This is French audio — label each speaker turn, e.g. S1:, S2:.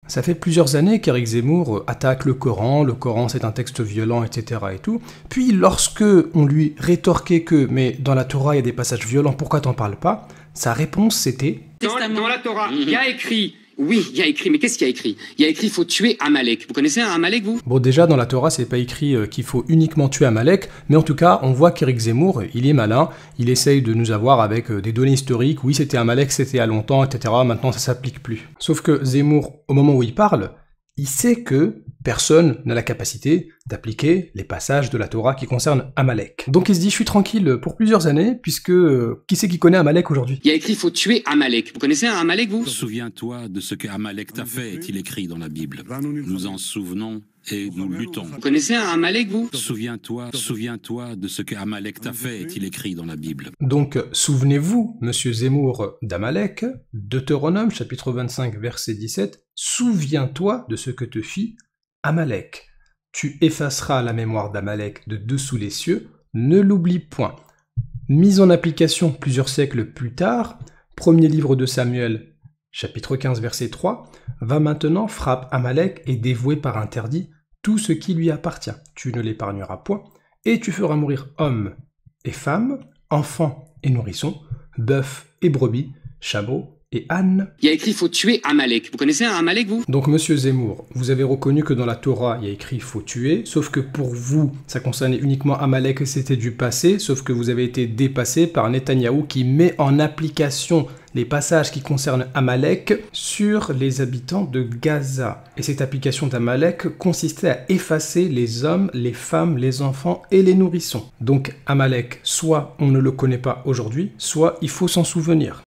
S1: Ça fait plusieurs années qu'Éric Zemmour attaque le Coran c'est un texte violent, etc. et tout. Puis lorsque on lui rétorquait que « mais dans la Torah il y a des passages violents, pourquoi t'en parles pas ?», sa réponse c'était «
S2: Dans la Torah, il y a écrit... Oui, il y a écrit, mais qu'est-ce qu'il y a écrit? Il y a écrit, il faut tuer Amalek. Vous connaissez un Amalek, vous?
S1: Bon, déjà, dans la Torah, c'est pas écrit qu'il faut uniquement tuer Amalek, mais en tout cas, on voit qu'Éric Zemmour, il est malin, il essaye de nous avoir avec des données historiques, oui, c'était Amalek, c'était à longtemps, etc., maintenant ça s'applique plus. Sauf que Zemmour, au moment où il parle, il sait que personne n'a la capacité d'appliquer les passages de la Torah qui concernent Amalek. Donc il se dit, je suis tranquille pour plusieurs années, puisque qui c'est qui connaît Amalek aujourd'hui?
S2: Il y a écrit, il faut tuer Amalek. Vous connaissez un Amalek, vous?
S3: Souviens-toi de ce que Amalek t'a fait, est-il écrit dans la Bible. Nous en souvenons et nous luttons.
S2: Vous connaissez un Amalek, vous?
S3: Souviens-toi de ce que Amalek t'a fait, est-il écrit dans la Bible.
S1: Donc, souvenez-vous, monsieur Zemmour, d'Amalek, Deutéronome, chapitre 25, verset 17, « Souviens-toi de ce que te fit Amalek. Tu effaceras la mémoire d'Amalek de dessous les cieux, ne l'oublie point. » Mise en application plusieurs siècles plus tard, premier livre de Samuel, chapitre 15, verset 3, « Va maintenant, frappe Amalek et dévouer par interdit tout ce qui lui appartient. Tu ne l'épargneras point, et tu feras mourir hommes et femmes, enfants et nourrissons, bœufs et brebis, chameaux et ânes. »
S2: Il y a écrit, il faut tuer Amalek. Vous connaissez un Amalek, vous?
S1: Donc, monsieur Zemmour, vous avez reconnu que dans la Torah, il y a écrit « faut tuer », sauf que pour vous, ça concernait uniquement Amalek et c'était du passé, sauf que vous avez été dépassé par Netanyahou qui met en application les passages qui concernent Amalek sur les habitants de Gaza. Et cette application d'Amalek consistait à effacer les hommes, les femmes, les enfants et les nourrissons. Donc Amalek, soit on ne le connaît pas aujourd'hui, soit il faut s'en souvenir.